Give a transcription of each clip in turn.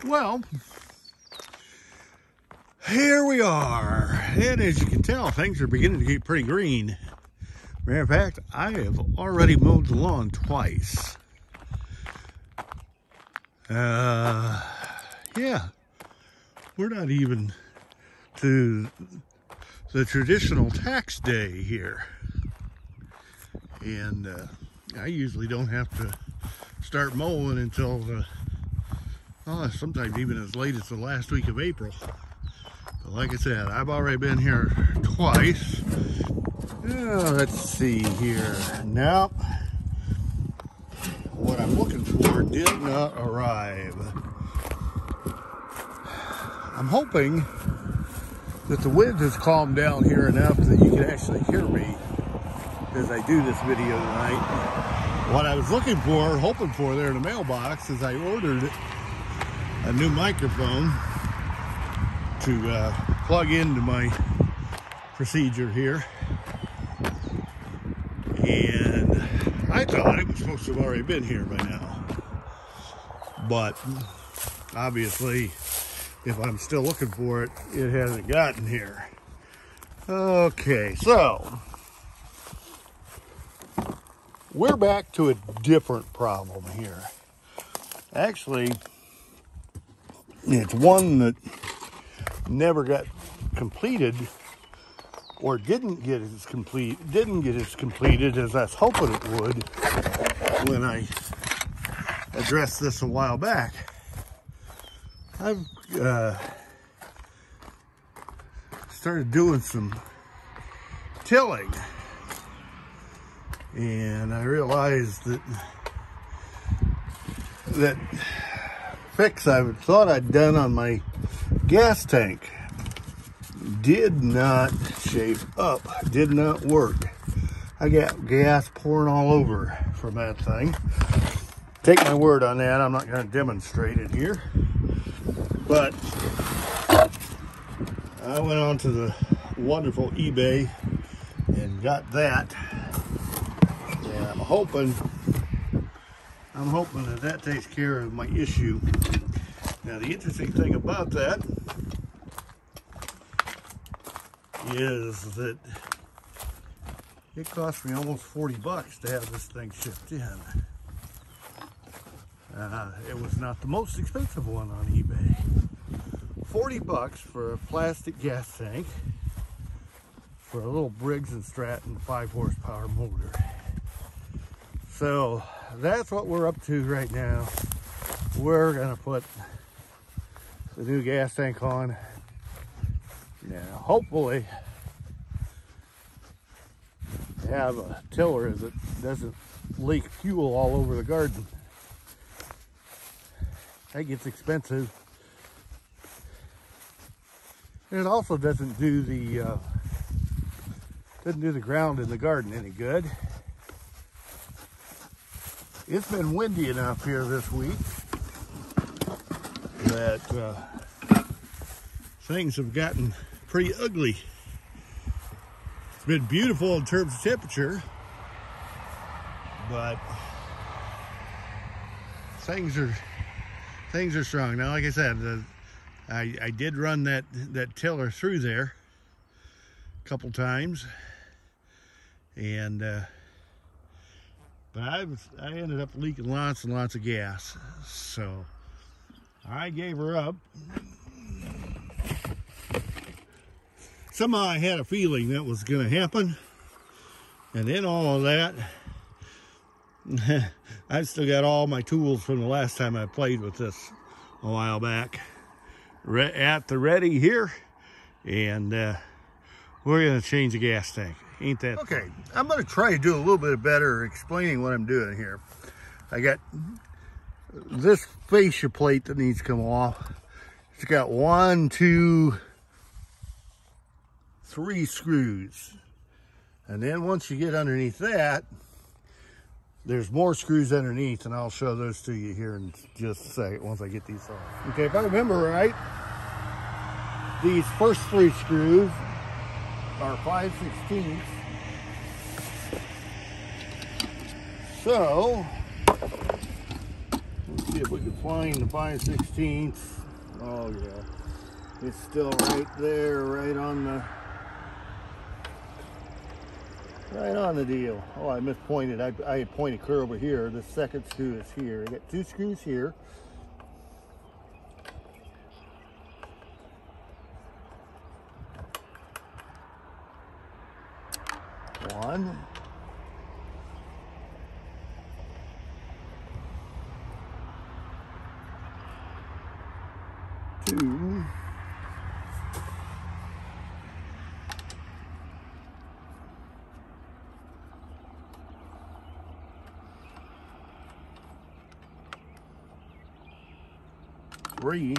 Well, here we are, and as you can tell, things are beginning to get pretty green. Matter of fact, I have already mowed the lawn twice. Yeah, we're not even to the traditional tax day here, and I usually don't have to start mowing until sometimes even as late as the last week of April. But like I said, I've already been here twice. Let's see here. Nope. What I'm looking for did not arrive. I'm hoping that the wind has calmed down here enough that you can actually hear me as I do this video tonight. What I was looking for, hoping for there in the mailbox, is I ordered a new microphone to plug into my procedure here. And I thought it was supposed to have already been here by now. But obviously, if I'm still looking for it, it hasn't gotten here. Okay, so we're back to a different problem here. Actually, it's one that never got completed, or didn't get as completed as I was hoping it would when I addressed this a while back. I've started doing some tilling, and I realized that fix I thought I'd done on my gas tank did not shape up, did not work. I got gas pouring all over from that thing. Take my word on that. I'm not going to demonstrate it here, but I went on to the wonderful eBay and got that, and I'm hoping that takes care of my issue. Now, the interesting thing about that is that it cost me almost 40 bucks to have this thing shipped in. It was not the most expensive one on eBay. 40 bucks for a plastic gas tank for a little Briggs & Stratton 5 horsepower motor. So that's what we're up to right now. We're gonna put the new gas tank on. Now, hopefully, have a tiller that doesn't leak fuel all over the garden. That gets expensive. And it also doesn't do the ground in the garden any good. It's been windy enough here this week that things have gotten pretty ugly. It's been beautiful in terms of temperature, but things are strong. Now, like I said, I did run that tiller through there a couple times, and but I ended up leaking lots and lots of gas, so I gave her up. Somehow I had a feeling that was going to happen, and in all of that, I've still got all my tools from the last time I played with this a while back at the ready here, and we're going to change the gas tank. Ain't that okay? I'm going to try to do a little bit better explaining what I'm doing here. I got this fascia plate that needs to come off. It's got 1, 2, 3 screws, and then once you get underneath that, there's more screws underneath, and I'll show those to you here in just a second once I get these off. Okay, if I remember right, these first 3 screws are 5/16. So let's See if we can find the 5/16. Oh yeah, it's still right there, right on the deal. Oh, I mispointed. I had pointed clear over here. The second screw is here. I got 2 screws here. One. 2. 3.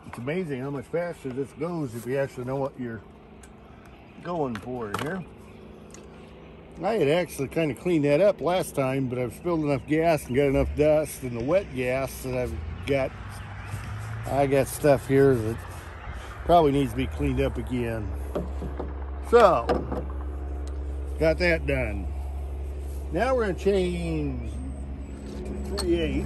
It's amazing how much faster this goes if you actually know what you're going for here. I had actually kind of cleaned that up last time, but I've spilled enough gas and got enough dust in the wet gas that I got stuff here that probably needs to be cleaned up again. So, got that done. Now we're going to change to 3/8.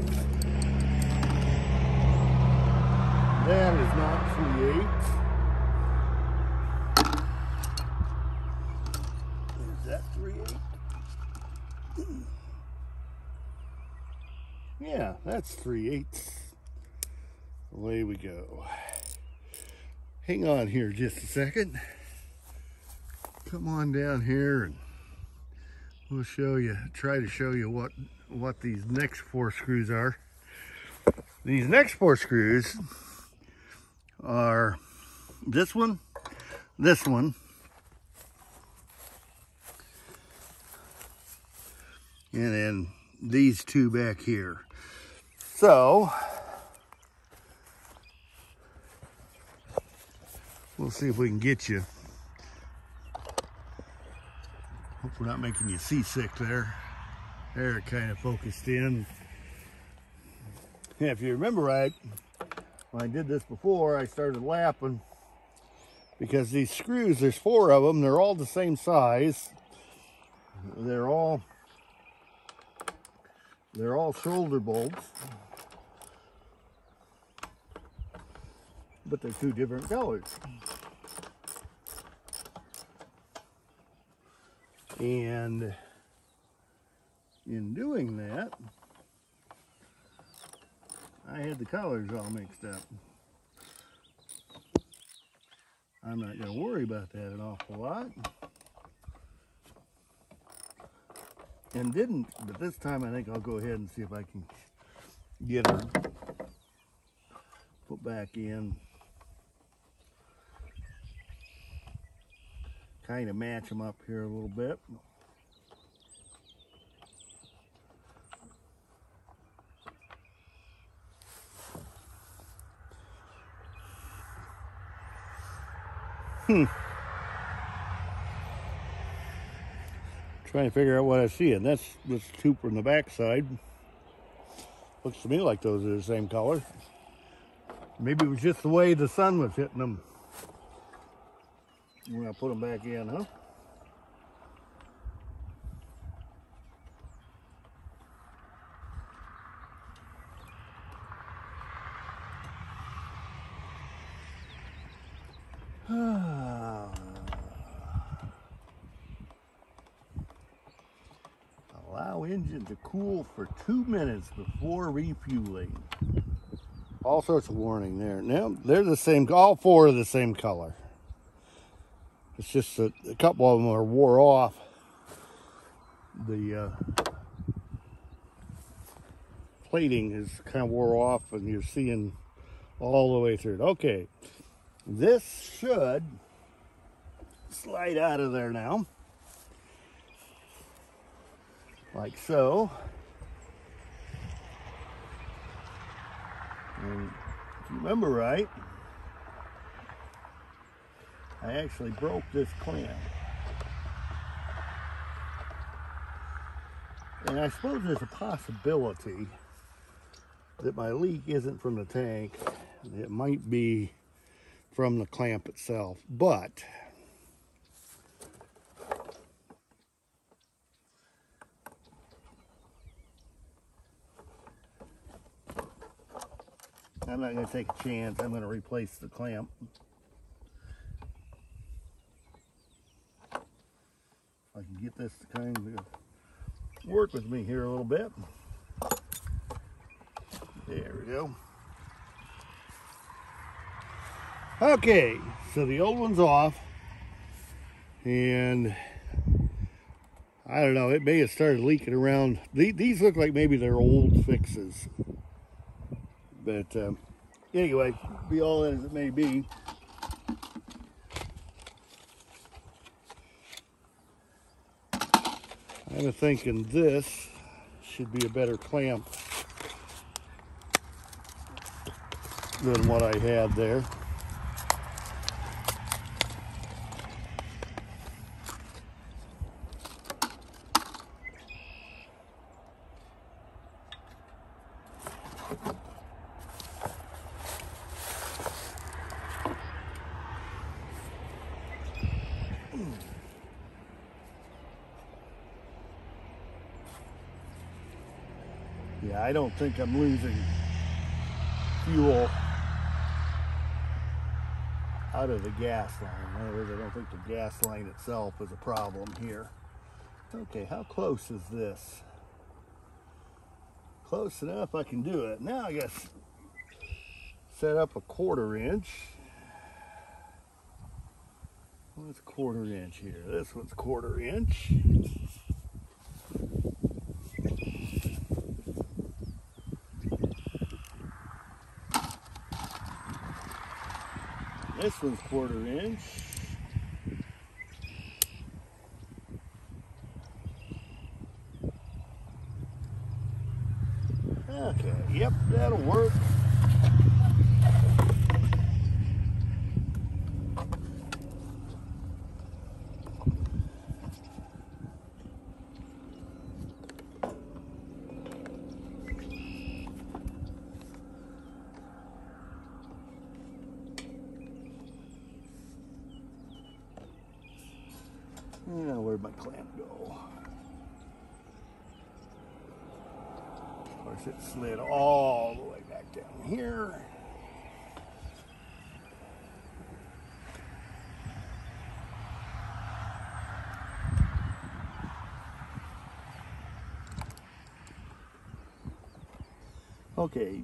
That is not 3/8. Is that 3/8? Yeah, that's 3/8. Away we go. Hang on here just a second. Come on down here and we'll show you, try to show you what these next 4 screws are. These next 4 screws are this one, and then these 2 back here. So we'll see if we can get you. Hope we're not making you seasick there. There, it kind of focused in. Yeah, if you remember right, when I did this before, I started lapping because these screws, there's 4 of them. They're all the same size. They're all shoulder bolts, but they're 2 different colors. And in doing that, I had the colors all mixed up. I'm not going to worry about that an awful lot. And didn't, but this time I think I'll go ahead and see if I can get them put back in. Kind of match them up here a little bit. Trying to figure out what I see, and that's 2 from the back side. Looks to me like those are the same color. Maybe it was just the way the sun was hitting them. We're gonna put them back in, huh? Allow engine to cool for 2 minutes before refueling. All sorts of warning there. Now, they're the same, all 4 are the same color. It's just that a couple of them are wore off. The plating is kind of wore off and you're seeing all the way through it. Okay, this should slide out of there now. Like so. And if you remember right, I actually broke this clamp. And I suppose there's a possibility that my leak isn't from the tank. It might be from the clamp itself, but I'm not going to take a chance. I'm going to replace the clamp. If I can get this to kind of work with me here a little bit. There we go. Okay, so the old one's off, and I don't know, it may have started leaking around. These look like maybe they're old fixes. But anyway, be all that as it may be. I'm thinking this should be a better clamp than what I had there. Yeah, I don't think I'm losing fuel out of the gas line. In other words, I don't think the gas line itself is a problem here. Okay, how close is this? Close enough, I can do it. Now I guess set up a 1/4 inch. What's 1/4 inch here? This one's 1/4 inch. This one's 1/4 inch. Okay, yep, that'll work. Now, where'd my clamp go? Of course, it slid all the way back down here. Okay,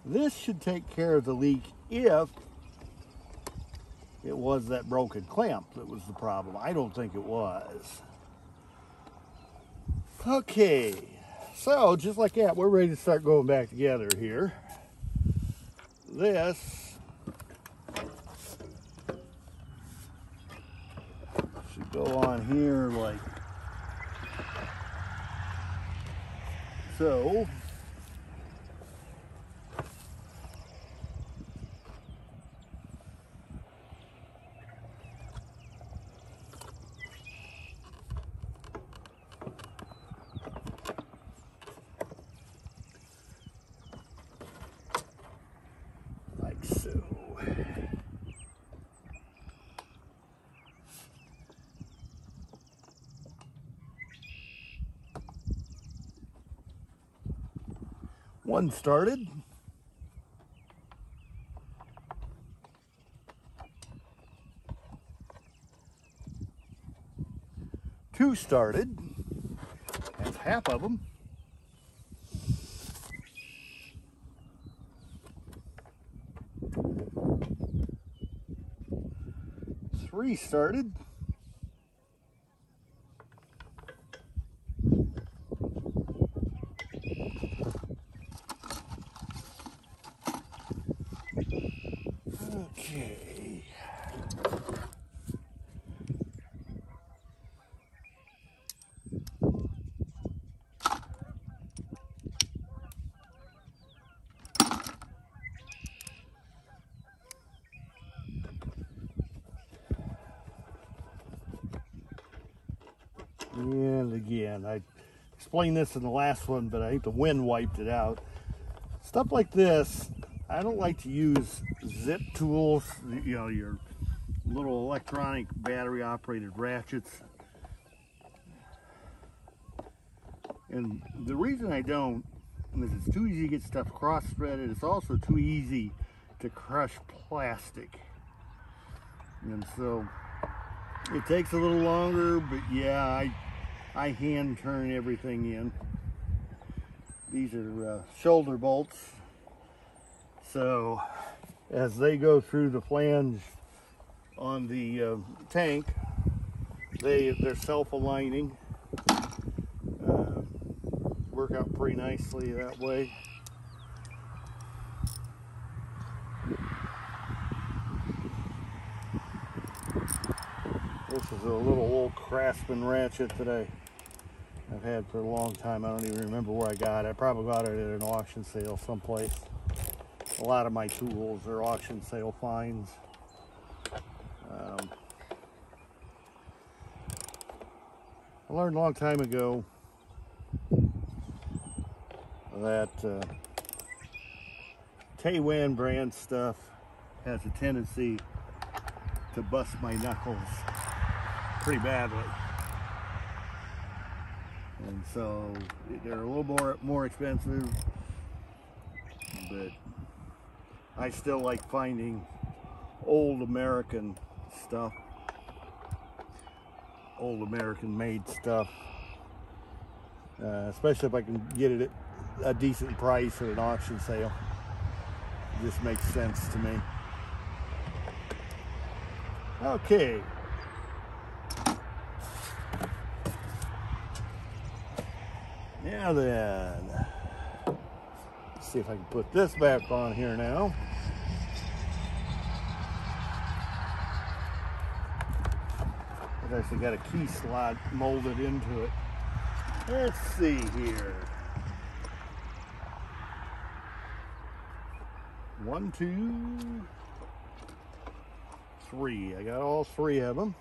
this should take care of the leak if it was that broken clamp that was the problem. I don't think it was. Okay, so just like that, we're ready to start going back together here. This should go on here like so. One started. Two started. That's half of them. Three started. Okay. And again, I explained this in the last one, but I think the wind wiped it out. Stuff like this, I don't like to use zip tools, you know, your little electronic battery operated ratchets. And the reason I don't is it's too easy to get stuff cross-threaded. It's also too easy to crush plastic. And so it takes a little longer, but yeah, I hand turn everything in. These are shoulder bolts. So as they go through the flange on the tank, they're self-aligning. Work out pretty nicely that way. This is a little old Craftsman ratchet that I've had for a long time. I don't even remember where I got it. I probably got it at an auction sale someplace. A lot of my tools are auction sale finds. I learned a long time ago that Taiwan brand stuff has a tendency to bust my knuckles pretty badly. And so they're a little more expensive, but I still like finding old American stuff, old American made stuff, especially if I can get it at a decent price at an auction sale. It just makes sense to me. Okay. Now then, let's see if I can put this back on here now. I've actually got a key slot molded into it. Let's see here. 1, 2, 3. I got all 3 of them.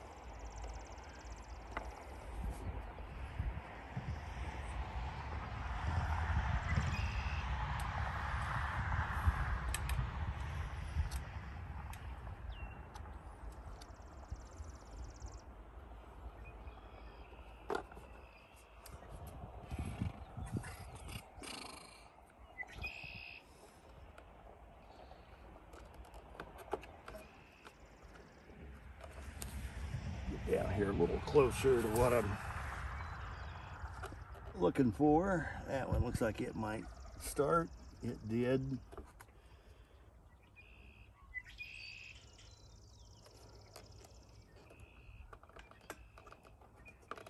Down here a little closer to what I'm looking for. That one looks like it might start. It did.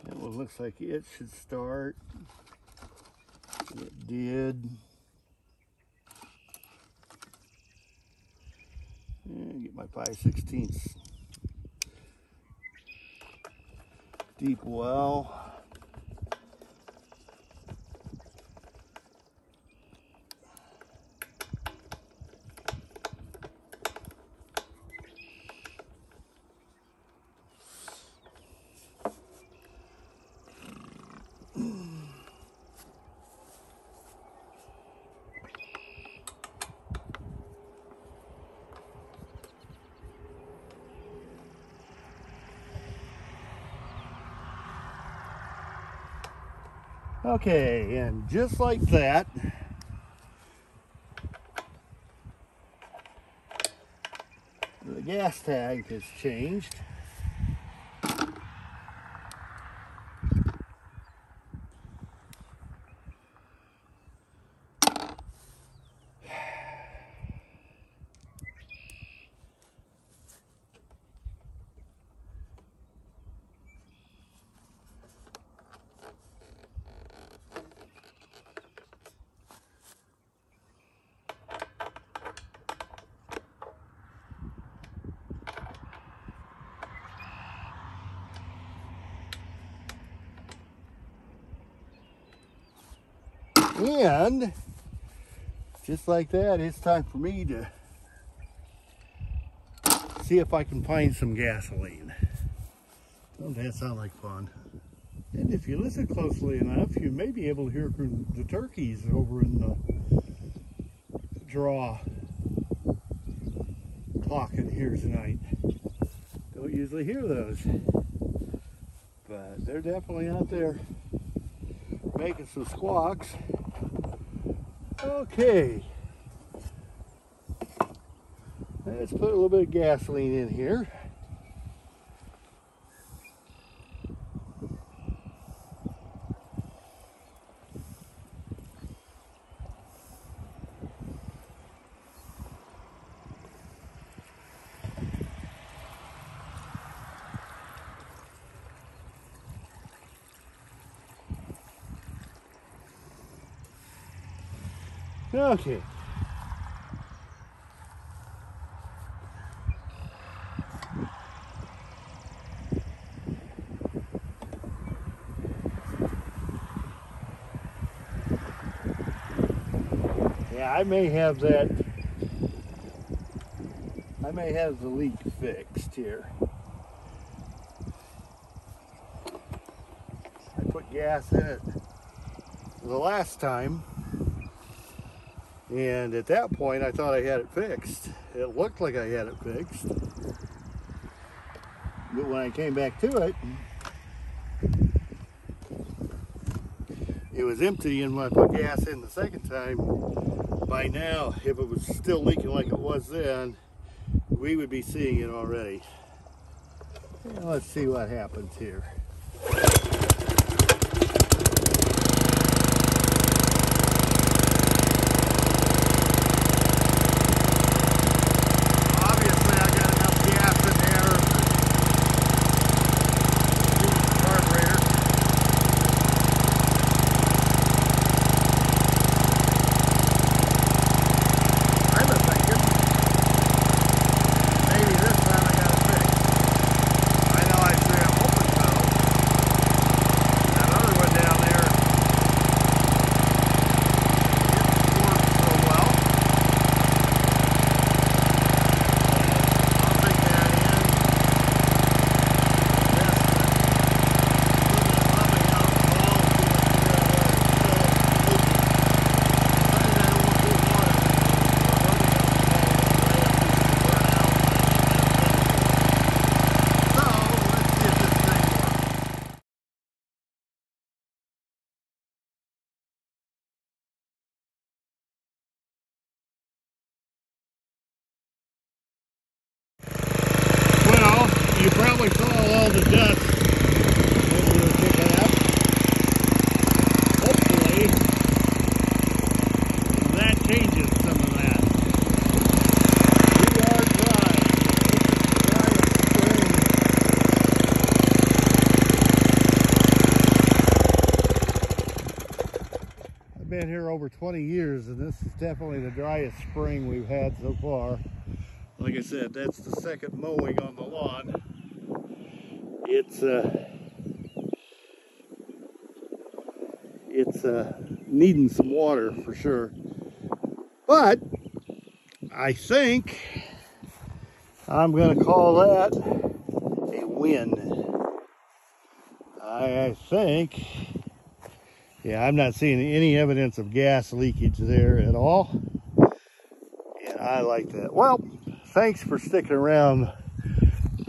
That one looks like it should start. It did. And get my 5/16 deep well. Okay, and just like that, the gas tag has changed. And just like that, it's time for me to see if I can find some gasoline. Doesn't that sound like fun? And if you listen closely enough, you may be able to hear the turkeys over in the draw talking here tonight. Don't usually hear those, but they're definitely out there making some squawks. Okay. Let's put a little bit of gasoline in here. Okay. Yeah, I may have the leak fixed here. I put gas in it the last time, and at that point I thought I had it fixed. It looked like I had it fixed, but when I came back to it, it was empty, and when I put gas in the second time, by now, if it was still leaking like it was then, we would be seeing it already. Now let's see what happens here. Obviously, I got enough gas in there to use the carburetor. I'm thinking maybe this time I got it fixed. I know I say I'm hoping so. That other one down there didn't work so well. I'll take that in. Yes, put that rubbing alcohol so it's well, you probably saw all the dust that we were picking up. Hopefully, that changes some of that. We are dry. Dry as spring. I've been here over 20 years, and this is definitely the driest spring we've had so far. Like I said, that's the second mowing on the lawn. It's needing some water for sure. But I think I'm going to call that a win. I think, yeah, I'm not seeing any evidence of gas leakage there at all. And I like that. Well, thanks for sticking around,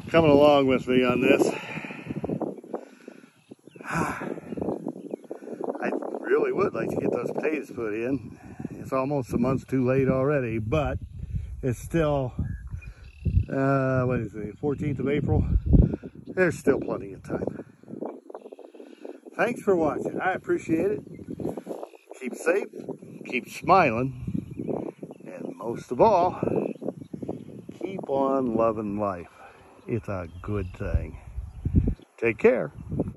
coming along with me on this. I really would like to get those potatoes put in. It's almost a month too late already, but it's still, what is it, 14th of April? There's still plenty of time. Thanks for watching. I appreciate it. Keep safe, keep smiling, and most of all, keep on loving life. It's a good thing. Take care.